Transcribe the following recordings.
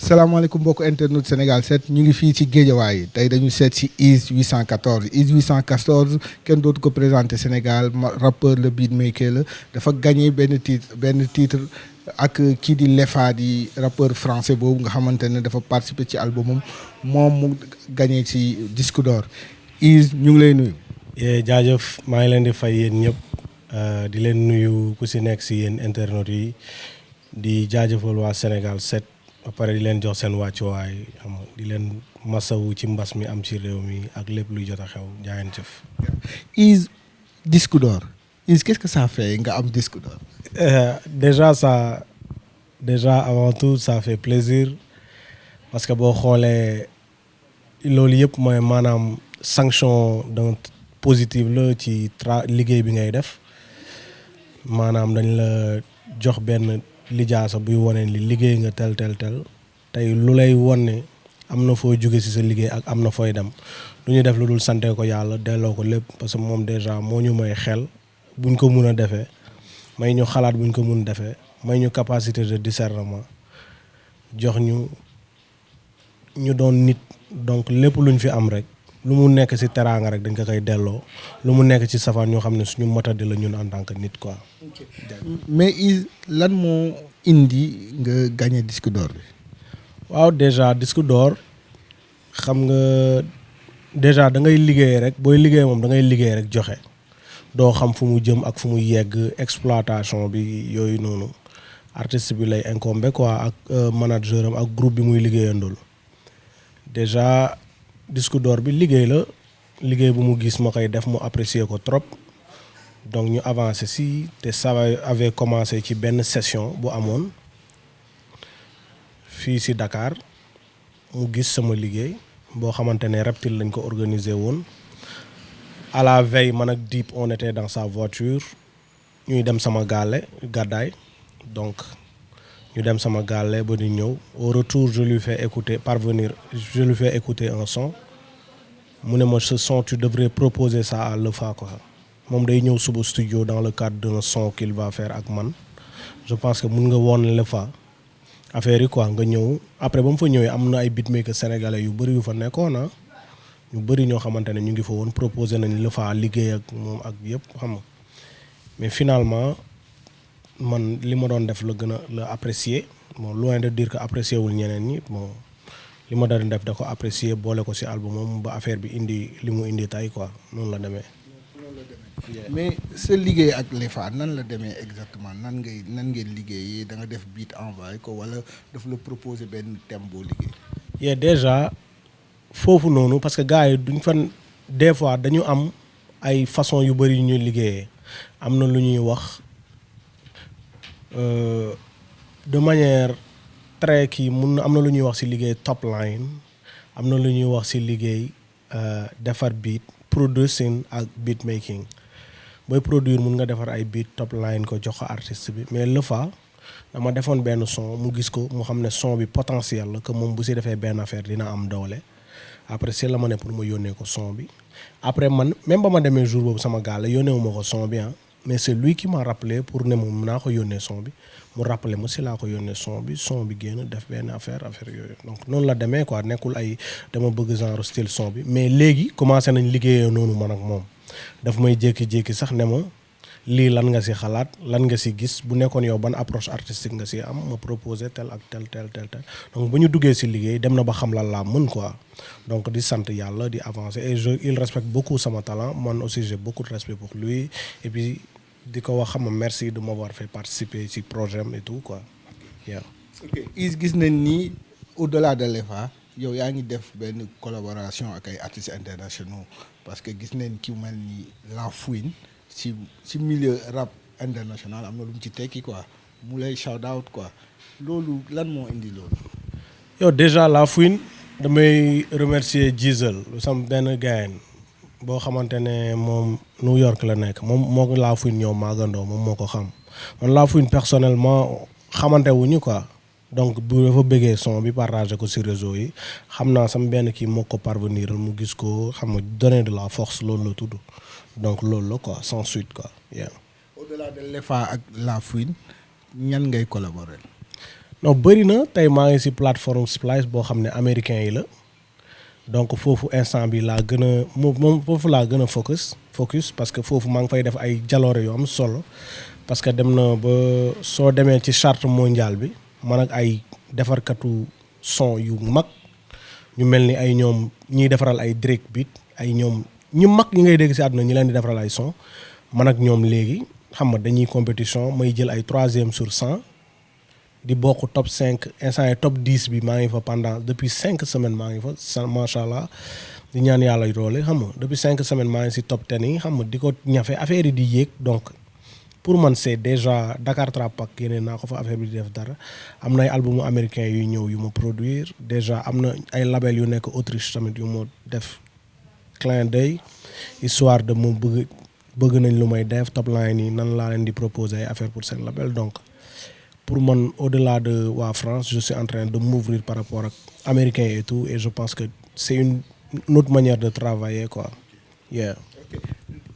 salaamaaleykum mbokku internet Sénégal 7 ñu ngi fii ci Guédiawaye tey dañu seet ci Iz 814 Iz 814 kenn dootu ko présenté Sénégal rappeur le beatmaker la dafa gagné benn titre ak kii di Lefa di rappeur français boobu nga xamante ne dafa participer ci albumam moom mu gagné ci disque d'or Iz ñu ngi lay nuyu. jaajëf maa ngi leen di fay yéen ñëpp di leen nuyu ku si nekk si yéen internet yi di jaajëfal waa Sénégal 7. ba pare di leen jox seen wàccuwaay xam nga di leen masawu ci mbas mi am ci réew mi ak lépp luy jot a xew jaayeen jëf. Iz disque d'or Iz qu'est-ce que ça fait nga am disque d'or. déjà avant tout ça fait plaisir parce que boo xoolee loolu yëpp mooy maanaam sanction donc positive la ci liggéey bi ngay def maanaam dañ la jox benn. lijaasa buy wane li liggéey nga tel tey lu lay wan ne am na foo jóge ci sa liggéey ak am na fooy dem lu ñu def lu dul sante ko yàlla delloo ko lépp parce que moom déjà moo ñu may xel buñ ko mun a defee may ñu xalaat buñ ko mun defee may ñu capacité de discernement jox ñu doon nit donc lépp luñ fi am rek lu mu nekk ci teraanga rek dañ ko koy delloo lu mu nekk ci safaan ñoo xam ne suñu motadi la ñun en tant que nit quoi. mais Iz lan moo indi nga gagné disque d'or bi. waaw déjà disque d'or xam nga déjà da ngay liggéey rek booy liggéey moom da ngay liggéey rek joxe doo xam fu mu jëm ak fu mu yegg exploitation bi yooyu noonu artiste bi lay incombé quoi ak manager am ak groupe bi muy liggéeyandool déjà. disque d'or bi liggéey bu mu gis ma koy def mu apprécier ko trop donc ñu avancé si te ça avait commencé ci benn session bu amoon fii si Dakar mu gis sama liggéey boo xamante ne Reptile lañ ko organiser woon à la veille man ak Deep on était dans sa voiture ñuy dem sama gaale gàddaay donc ñu dem sama gaale ba di ñëw au retour je lui fais écouter un son mu ne ma ce son tu devrais proposer ça à Lefa quoi moom day ñëw suba studio dans le cadre d'un son qu'il va faire ak man je pense que mun nga woon Lefa affaire yi quoi nga ñëw après ba mu fa ñëwee am na ay beatmaker sénégalais yu bëri yu fa nekkoon ñu bëri ñoo xamante ne ñu ngi fa woon proposé nañ Lefa liggéey ak moom ak yëpp xam nga mais finalement man li ma doon def la gën a la apprécier bon loin de dire que apprécier wul ñeneen ñi bon li ma doon def da ko apprécier boole ko ci album moom ba affaire bi indi li mu indi tay quoi noonu la demee. mais sa liggéey ak Lefa nan la demee exactement nan ngeen liggéeyee da nga def beat envoyé ko wala daf la proposer benn thème boo liggéey. déjà foofu noonu parce que gars yi duñ fan des fois dañu am ay façon yu bëri yu ñuy liggéeyee am na lu ñuy wax. De manière très kii am na lu ñuy wax ci liggéey top line am na lu ñuy wax ci liggéey defar beat producing ak beat making booy produire mun nga defar ay beat top line ko jox ko artiste bi mais Lefa dama defoon benn son mu gis ko mu xam ne son bi potentiel la que moom bu ci defee benn affaire dina am doole après c'est la ma ne pour ma yónnee ko son bi après man même ba ma demee jour boobu sama gars la yónnee wu ma ko son bi mais c'est lui qui m'a rappelé pour ne moom naa ko yónnee son bi mu rappelé ma si laa ko yónnee son bi génn def benn affaire yooyu donc noonu la demee quoi nekkul ay dama bëgg genre style son bi mais léegi commencé nañ liggéeyee noonu man ak moom daf may jékki-jékki sax ne ma lii lan nga si xalaat lan nga si gis bu nekkoon yow ban approche artistique nga si am ma proposé tel ak tel donc bu ñu duggee si liggéey dem na ba xam lan laa mën quoi donc di sant yàlla di avancer et il respecte beaucoup sama talent man aussi j'ai beaucoup de respect pour lui et puis di ko wax xam nga merci de m'avoir fait participer ci projet am et tout quoi yeah. ok Iz gis nañ ni au-delà de Lefa yow yaa ngi def benn collaboration ak ay artistes internationaux parce que gis nañ ki mel ni La Fouine ci milieu rap international am na lu mu ci tekki quoi mu lay shout out quoi loolu lan moo indi loolu. yow déjà La Fouine damay remercier Jizel sam benn gayen boo xamante ne moom New York la nekk moom moo ko La Fouine ñëw maagandoo moom moo ko xam man La Fouine personnellement xamante wuñu quoi donc bu dafa bëggee son bi partagé ko ci réseau yi xam naa sama benn kii moo ko parvenir mu gis ko xam nga donner de la force loolu la tudd donc loolu la quoi sans suite quoi yeah. au-delà de Lefa ak La Fouine ñan ngay collaborer. non bëri na tey maa ngi si plateforme Splice boo xam ne américain yi la donc foofu instant bi laa gën a moom foofu laa gën a focus parce que foofu maa ngi fay def ay jaloore yu am solo parce que dem na ba soo demee ci charte mondiale bi man ak ay defarkatu son yu mag ñu mel ni ay ñoom ñiy defaral ay Drake beat ay ñoom ñu mag ñi ngay dégg si àdduna ñi leen di defaral ay son man ak ñoom léegi xam nga dañuy compétition may jël ay 3e sur 100 di bokk top 5 instant yi top 10 bi maa ngi fa pendant depuis 5 semaines maa ngi fa macha allah di ñaan yàlla doole xam nga depuis 5 semaines maa ngi si top 10 yi xam nga di ko ñafe affaire yi di yéeg donc pour man c'est déjà Dakar Trap Pack yeneen naa ko fa affaire bi di def dara am na ay albumu américain yu ñëw yu ma produire déjà am na ay label yu nekk Autriche tamit yu ma def clin d'œil histoire de mu bëgg nañ lu may def top line yi nan laa leen di proposer ay affaire pour seen label donc pour man au-delà de waa France je suis en train de m'ouvrir par rapport ak américain et tout et je pense que c'est une autre manière de travailler quoi yeah. Ok.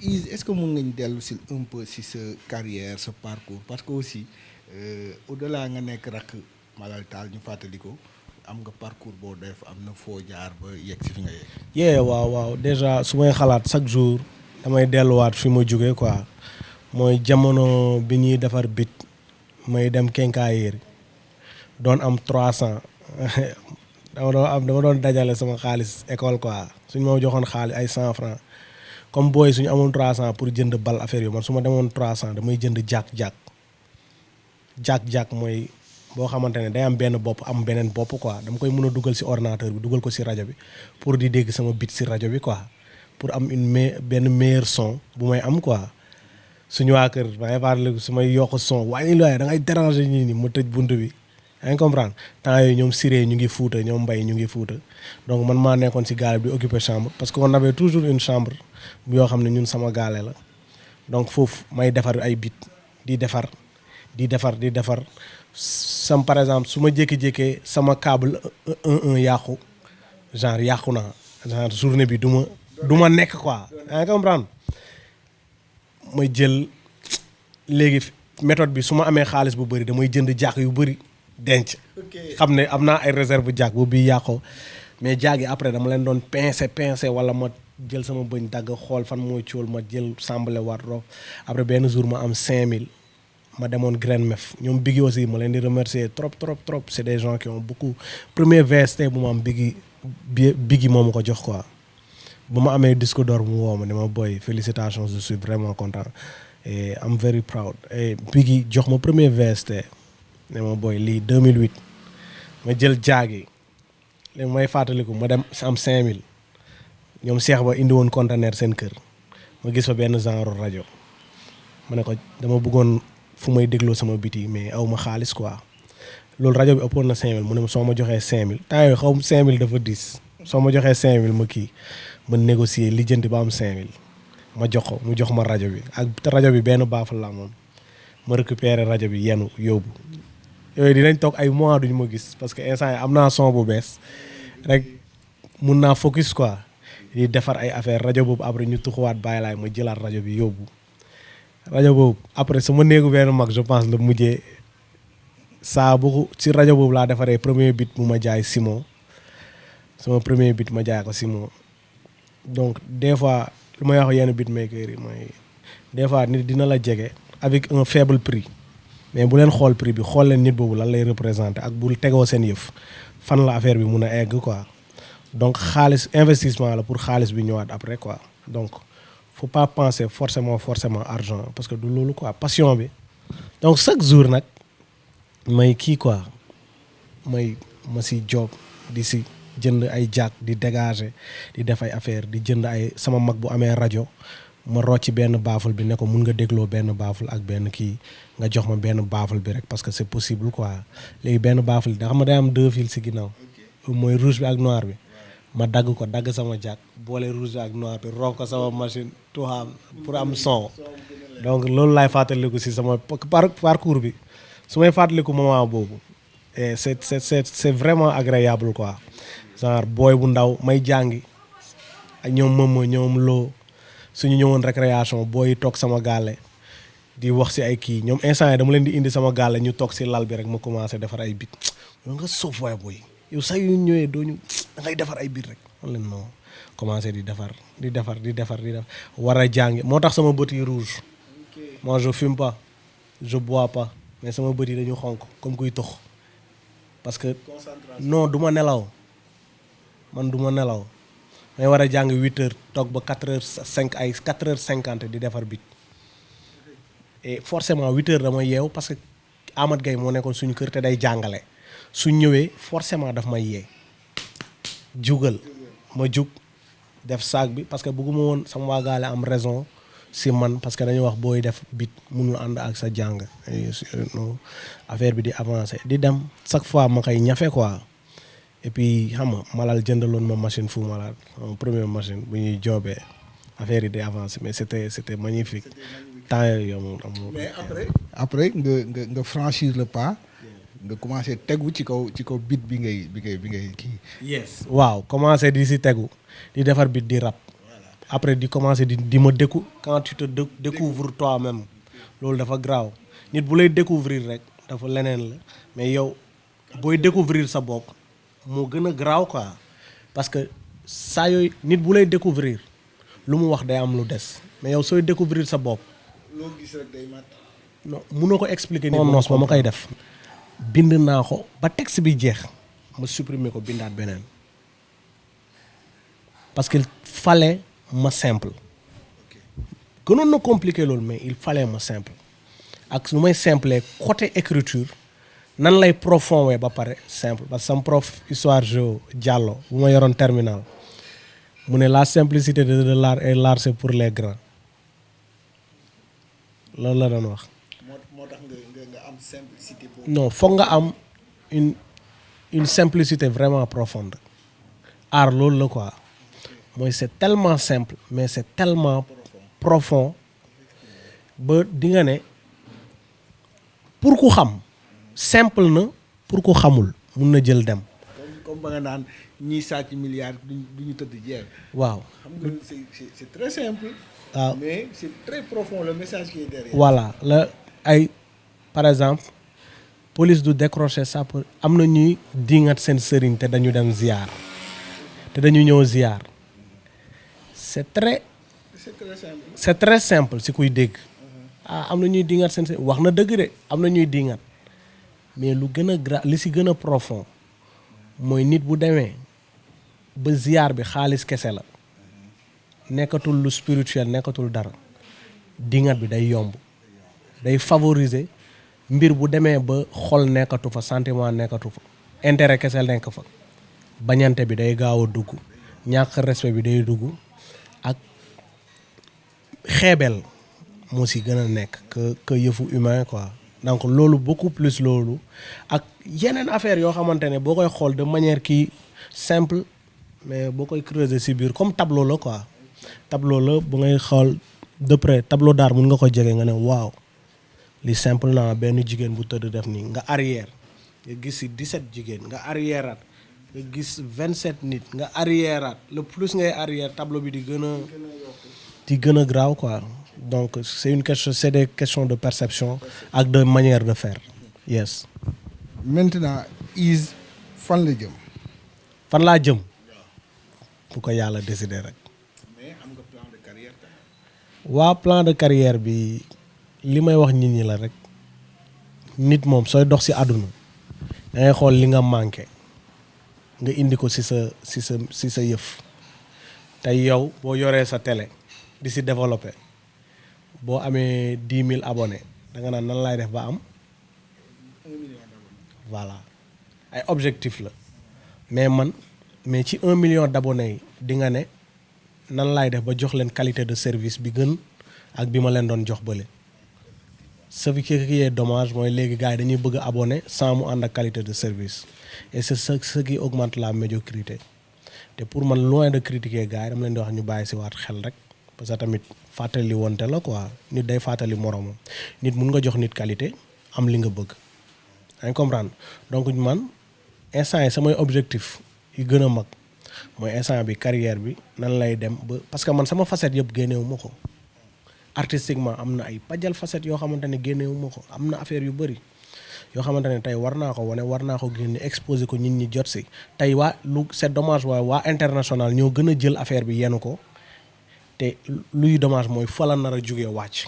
Est-ce que mën nga ñu dellu si un peu si sa carrière sa parcours parce que aussi au-delà nga nekk rakk Malal Tall ñu fàttali ko am nga parcours boo def am na foo jaar ba yegg si fi nga yegg. yeah waaw déjà su may xalaat chaque jour damay delluwaat fi ma jógee quoi mooy jamono bi ñuy defar bit may dem kenkaayéeri doon am 300 dama doon dajale sama xaalis école quoi suñ ma joxoon xaalis ay 100 francs comme booy suñu amoon 300 pour jënd bal affaire yu man su ma demoon 300 damay jënd jack mooy boo xamante ne day am benn bopp am beneen bopp quoi dama koy mën a dugal si ordinateur bi dugal ko si rajo bi pour di dégg sama bit si rajo bi quoi pour am benn meilleur son bu may am quoi suñu waa kër maa ngi fàttaliku su may yokk son waaye looy da ngay déranger ñii ni ma tëj bunt bi yaa ngi comprendre temps yooyu ñoom Siré ñu ngi Fuuta ñoom Mbay ñu ngi Fuuta donc man maa nekkoon si gaale bi di occuper chambre parce que on avait toujours une chambre yoo xam ne ñun sama gaale la donc foofu may defar ay bit di defar sam par exemple su ma jékki-jékkee sama câble 1 yàqu genre yàqu naa genre journée bi du ma nekk quoi yaa ngi comprendre may jël léegi méthode bi su ma amee xaalis bu bëri damay jënd jàkk yu bëri denc xam ne am naa ay réserve jàkk bu bii yàqoo mais jàkk yi après dama leen doon pincer wala ma jël sama bëñ dagg xool fan mooy cóol ma jël sambale waat rof après benn jour ma am 5000 ma demoon Graine Mef ñoom Biggi aussi ma leen di remercier trop c'est des gens qui ont beaucoup premier VST bu ma am Biggi moo ma ko jox quoi bu ma amee disque d'or mu woo ma ne ma boy félicitations je suis vraiment content et I'm very proud et Biggi jox ma premier VST ne ma boy lii 2008 ma jël jaagi léegi may fàttaliku ma dem am 5000 ñoom Cheikh ba indi woon conteneur seen kër ma gis fa benn genre rajo ma ne ko dama bëggoon fu may dégloo sama biti mais aw ma xaalis quoi loolu rajo bi ëppoon na 5000 mu ne ma soo ma joxee 5000 temps yooyu xaw ma 5000 dafa 10 soo ma joxee 5000 ma kii ma négocier lijjanti ba am 5000 ma jox ko mu jox ma rajo bi ak te rajo bi benn baafal la moom ma récupérer rajo bi yenu yóbbu yooyu dinañ toog ay mois duñu ma gis parce que instant yi am naa son bu bees rek mun naa focus quoi di defar ay affaire rajo boobu après ñu tuxuwaat bàyyi laay ma jëlaat rajo bi yóbbu rajo boobu après sama néegu benn mag je pense la mujjee saa bu ci rajo boobu laa defaree premier beat bu ma jaay Simon sama premier beat ma jaay ko Simon donc des fois lu may wax yenn beatmaker yi mooy des fois nit dina la jege avec un faible prix mais bu leen xool prix bi xool leen nit boobu lan lay représenter ak bu tegoo seen yëf fan la affaire bi mun a egg quoi donc xaalis investissement la pour xaalis bi ñëwaat après quoi donc faut pas penser forcément argent parce que du loolu quoi passion bi donc chaque jour nag may kii quoi ma si job di si jënd ay jack di dégager di def ay affaire di jënd ay sama mag bu amee rajo ma rocci benn baaful bi ne ko mun nga dégloo benn baaful ak benn kii nga jox ma benn baaful bi rek parce que c'est possible quoi léegi benn baaful da xam nga day am 2 fils si ginnaaw mooy rouge bi ak noir bi ma dagg sama jack boole rouge bi ak noir bi roof ko sama machine tuxaam pour am son donc loolu laay fàttaliku si sama parcours bi su may fàttaliku moment boobu et c'est vraiment agréable quoi genre booy bu ndaw may jàngi ak ñoom mëma ñoom loo suñu ñëwoon récréation booy toog sama gaale di wax si ay kii ñoom instant yi dama leen di indi sama gaal ñu toog si lal bi rek ma commencé defar ay bit yow nga soof waay booy yow saa yu ñëwee doo ñu da ngay defar ay bit rek man leen non commencé di defar war a jàngi moo tax sama bët yi rouge moi je fume pas je bois pas mais sama bët yi dañu xonk comme kuy tox parce que non du ma nelaw man du ma nelaw may war a jàng 8 heures toog ba 4 heures 50 di defar bit et forcément 8 heures dama yeew parce que Amath Gaye moo nekkoon suñu kër te day jàngale suñ ñëwee forcément daf may yee jugal ma jug def saag bi parce que bëgguma woon sama waagaale am raison si man parce que dañuy wax booy def bit mënul ànd ak sa jàng affaire bi di avancer di dem chaque fois ma koy ñafe quoi et puis xam nga Malal jëndaloon ma machine Fou Malade première machine bu ñuy joobee affaire yi di avancer mais c'était magnifique temps yooyu amul mais après nga franchir le pas nga commencé tegu ci kaw bit bi ngay kii. yes waaw commencé di si tegu di defar bit di rap après di commencé di ma quand tu te découvres toi-même loolu dafa graaw nit bu lay découvrir rek dafa leneen la mais yow booy découvrir sa bopp moo gën a graaw quoi parce que saa yooyu nit bu lay découvrir lu mu wax day am lu des mais yow sooy découvrir sa bopp loo gis rek day mat. non mënoo ko expliquer ni noos ba ma koy def bind naa ko ba texte bi jeex ma supprimer ko bindaat beneen parce qu'il fallait ma simple gënoon na compliqué loolu mais il fallait ma simple ak su may simple côté écriture nan lay profond wee ba pare simple parce que sam prof histoire géo Diallo bu ma yoroon terminal mu ne la simplicité de l'art et l'art c'est pour les grands loolu la doon wax. moo tax nga am simplicité boobu. non foog nga am une simplicité vraiment profonde art loolu la quoi mooy c'est tellement simple mais c'est tellement profond ba di nga ne pour ku xam simple na pour ku xamul mun na jël dem. comme ba nga naan ñiy sàcc milliards du ñu tëdd jeex. waaw xam nga c'est très simple. waaw mais c'est très profond le message qui est derrière. voilà la ay par exemple police du décrocher ça pour am na ñuy dingat seen sëriñ te dañu dem ziar te dañu ñëw ziar c'est très simple. c'est très simple si kuy dégg am na ñuy dingat seen sëriñ wax na dëgg de am na ñuy dingat mais lu gën a li si gën a profond mooy nit bu demee ba ziar bi xaalis kese la nekkatul lu spirituel nekkatul dara dingat bi day yomb day favoriser mbir bu demee ba xol nekkatu fa sentiment nekkatu fa intérêt kese nekk fa bañante bi day gaaw a dugg ñàkk respect bi day dugg ak xeebel moo si gën a nekk que yëfu humain quoi donc loolu beaucoup plus loolu ak yeneen affaire yoo xamante ne boo koy xool de manière qui simple mais boo koy creuser si biir comme tableau la quoi tableau la bu ngay xool de près tableau d'art mun nga ko jege nga ne waaw li simple na benn jigéen bu tëdd def nii nga arrière nga gis si 17 jigéen nga arrièreat nga gis 27 nit nga arrièreat le plus ngay arrière tableau bi di gën a graaw quoi donc c'est des questions de perception ak de manière de faire yes. maintenant Is fan la jëm. fan laa jëm fu ko yàlla décider rek. mais am nga plan de carrière tamit. waa plan de carrière bi li may wax nit ñi la rek nit moom sooy dox ci àdduna da ngay xool li nga manqué nga indi ko ci sa yëf tey yow boo yoree sa télé di ci développer boo amee 10 000 abonnés da nga naan nan laay def ba am 1 million d'abonnés. voilà ay objectif la mais ci 1 million d'abonnés yi di nga ne nan laay def ba jox leen qualité de service bi gën ak bi ma leen doon jox bële. ce qui est dommage mooy léegi gars yi dañuy bëgg a abonné sans mu ànd ak qualité de service et c'est ce qui augmente la médiocrité te pour man loin de critiquer gars yi dama leen di wax ñu bàyyi si waat xel rek parce que tamit fàttali wonte la quoi nit day fàttali moromam nit mun nga jox nit qualité am li nga bëgg yaa ngi comprendre donc man instant yi samay objectif yu gën a mag mooy instant bi carrière bi nan lay dem ba parce que man sama facette yëpp génnewu ma ko artistiquement am na ay pajal facette yoo xamante ne génnewuma ko am na affaire yu bëri yoo xamante ne tey war naa ko wane war naa ko génne exposé ko nit ñi jot si tey c'est dommage waa international ñoo gën a jël affaire bi yenu ko te luy dommage mooy fa la nar a jógee wàcc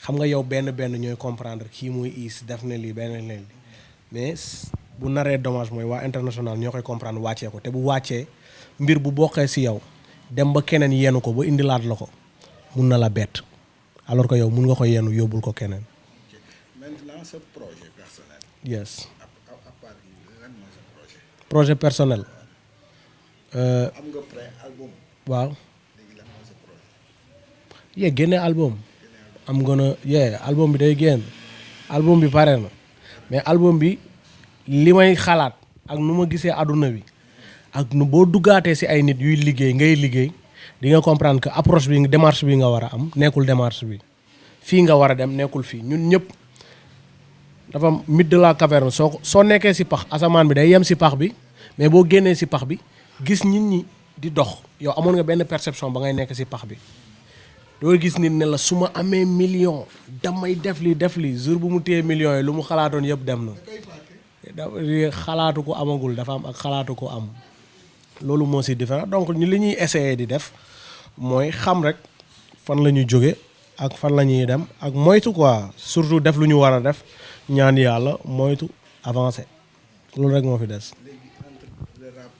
xam nga yow benn ñooy comprendre kii muy is def na lii benn leen mais bu naree dommage mooy waa international ñoo koy comprendre wàccee ko te bu wàccee mbir bu bokkee si yow dem ba keneen yenu ko ba indilaat la ko mun na la bett alors que yow mun nga ko yenu yóbbul ko keneen. Maintenant ce projet personnel. Yes. À part lan mooy sa projet. Projet personnel. am nga pré-album. waaw. léegi lan mooy sa projet. génne album. am gën a album bi day génn. album bi pare na mais album bi li may xalaat ak nu ma gisee àdduna bi ak nu boo duggaatee si ay nit yuy liggéey ngay liggéey di nga comprendre que approche bi démarche bi nga war a am nekkul démarche bi fii nga war a dem nekkul fii ñun ñëpp dafa mythe de la caverne soo nekkee si pax asamaan bi day yem si pax bi mais boo génnee si pax bi gis nit ñi di dox yow amoon nga benn perception ba ngay nekk si pax bi doo gis nit ne la su ma amee million damay def li jour bu mu téye millions yi lu mu xalaatoon yëpp dem na xalaatu ko amagul dafa am ak xalaatu ko am loolu moo si différent donc li ñuy essayer di def mooy xam rek fan la ñuy jóge ak fan la ñuy dem ak moytu quoi surtout def lu ñu war a def ñaan yàlla moytu avancer loolu rek moo fi des. léegi entre le rap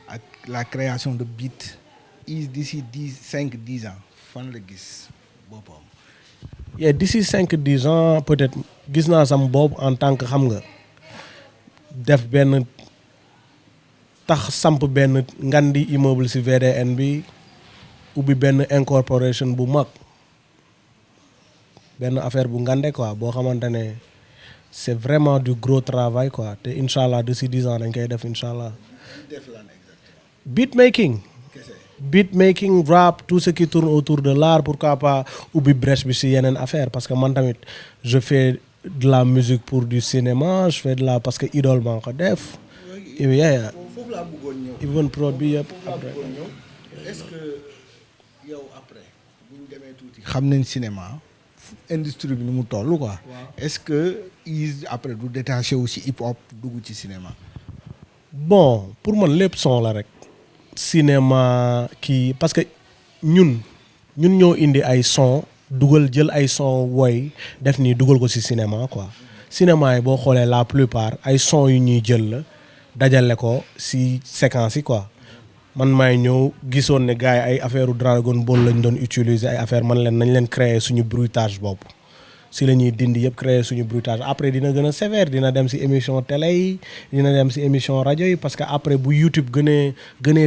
ak la création de beat d'ici 5-10 ans fan la gis boppam. d'ici 5-10 ans peut-être gis naa sam bopp en tant que xam nga def benn tax samp benn ngandi immeuble ci VDN bi ubbi benn incorporation bu mag benn affaire bu ngande quoi boo xamante ne c'est vraiment du gros travail quoi te incha allah d'ici 10 ans dañ koy def incha allah. beat making rap tout ce qui tourne autour de l'art pourquoi pas ubbi brèche bi ci yeneen affaire parce que man tamit je fais de la musique pour du cinéma je fais de la parce que idole maa ko def. foofu laa bëggoon ñëw. even prod bi yëpp après. est-ce que yow après bu ñu demee tuuti. xam nañ cinéma industrie bi ni mu toll quoi. est-ce que après du détaché aussi hip hop dugg ci cinéma. bon pour man lépp son la rek. cinéma kii parce que ñun ñoo indi ay son jël ay son woy def nii dugal ko ci cinéma quoi cinéma yi boo xoolee la plupart ay son yu ñuy jël la dajale ko ci séquence yi quoi man maay ñëw gisoon ne gars yi ay affaire Dragon Ball lañ doon utiliser ay affaire man leen nañ leen créer suñu bruitage bopp si la ñuy dindi yëpp créer suñu bruitage après dina gën a sévère dina dem si émission télé yi dina dem si émission rajo yi parce que après bu YouTube gënee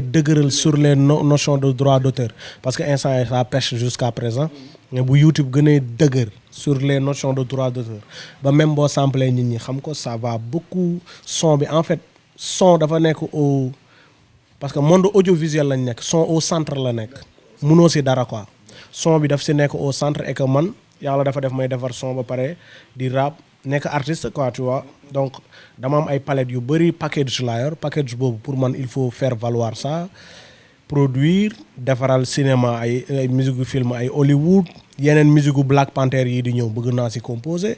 dëgëral sur les notions de droit d'auteur parce que instant yi ça pêche jusqu'à présent mais bu YouTube gënee dëgër sur les notions de droit d'auteur ba même boo samplé nit ñi xam ko ça va beaucoup son bi en fait son dafa nekk parce que monde audiovisuel lañ nekk son au centre la nekk munoo si dara quoi son bi daf si nekk au centre et que man yàlla dafa def may defar son ba pare di rap nekk artiste quoi tu vois donc dama am ay palette yu bëri package laa yor package boobu pour man il faut faire valoir ça produire defaral cinéma ay musique gu film ay Hollywood yeneen musique gu Black Panther yi di ñëw bëgg naa si composer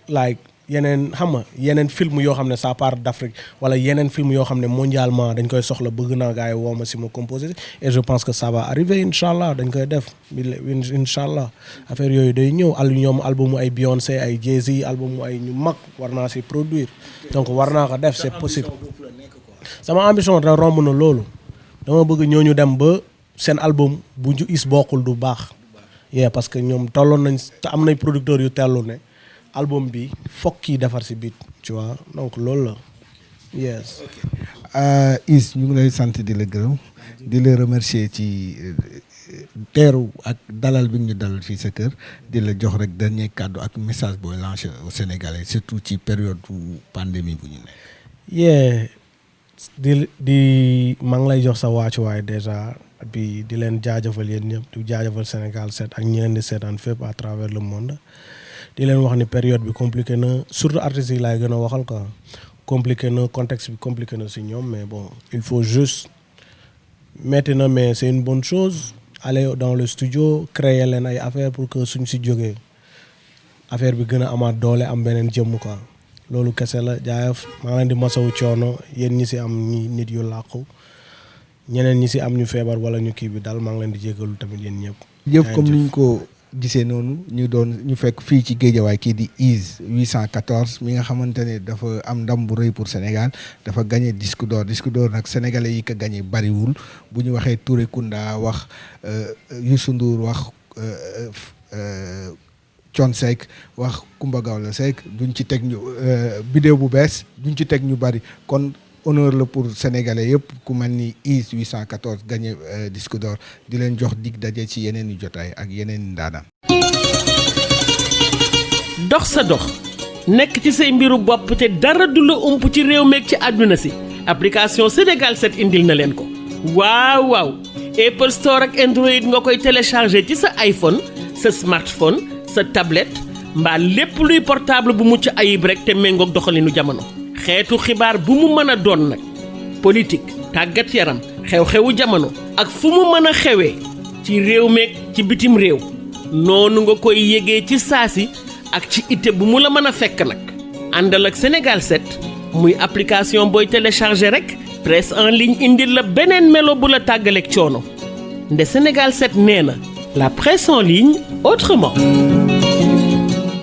like yeneen xam nga yeneen film yoo xam ne ça part d'Afrique wala yeneen film yoo xam ne mondialement dañ koy soxla bëgg naa gars yi woo ma si ma composer et je pense que ça va arriver incha allah dañ koy def incha allah affaire yooyu day ñëw ñoom albumu ay Beyoncé ay Jay-Z albumu ay ñu mag war naa si produire donc war naa ko def c'est possible sama ambition da romb na loolu dama bëgg ñooñu dem ba seen album bu ñu is bokkul du baax parce que ñoom tolloon nañ te am nay producteurs yu tellu ne album bi fokk kii defar si beat tu vois donc loolu la yes. Is ñu ngi lay sant di la gërëm di la remercier ci teeru ak dalal bi ñu dalal fii sa kër di la jox rek dernier kàddu ak message booy lancé au Sénégalais surtout ci période pandémie bu ñu nekk. di maa ngi lay jox sa wàccuwaay déjà bi di leen jaajëfal yéen ñëpp di jaajëfal Sénégal 7 ak ñi leen di seetaan fépp à travers le monde. di leen wax ni période bi compliqué na surtout artistes yi laay gën a waxal quoi compliqué na contexte bi compliqué na si ñoom mais bon il faut juste metti na mais c'est une bonne chose aller dans le studio créer leen ay affaire pour que suñ si jógee affaire bi gën a amaat doole am beneen jëmm quoi loolu kese la jaayef maa ngi leen di masawu coono yéen ñi si am ñi nit yu làqu ñeneen ñi si am ñu feebar wala ñu kii bi daal maa ngi leen di jégalu tamit yéen ñëpp. yëpp comme ni ñu ko gisee noonu ñu fekk fii ci Guédiawaye kii di Iz 814 mi nga xamante ne dafa am ndam bu rëy pour Sénégal dafa gagné disque d'or nag sénégalais yi ko gagné bariwul bu ñu waxee Touré Kunda wax Youssou Ndour wax Thione Seck wax Coumba Gawlo Seck duñ ci teg ñu vidéo bu bees duñ ci teg ñu bari kon honneur la pour sénégalais yëpp ku mel ni Iz 814 gagné disque d'or di leen jox dig daje ci yeneen i jotaay ak yeneen i ndaanaan. dox sa dox nekk ci say mbiru bopp te dara du la ump ci réew meeg ci àdduna si application Sénégal 7 indil na leen ko waaw Apple Store ak Android nga koy télécharger ci sa iPhone sa smartphone sa tablette mbaa lépp luy portable bu mucc ayib rek te méngoog doxalinu jamono. xeetu xibaar bu mu mën a doon nag politique tàggat yaram xew-xewu jamono ak fu mu mën a xewee ci réew meeg ci bitim réew noonu nga koy yégee ci saasi ak ci ite bu mu la mën a fekk nag àndal ak Sénégal 7 muy application booy télécharger rek presse en ligne indil la beneen melo bu la tàggaleeg coono nde Sénégal 7 nee na la presse en ligne autrement.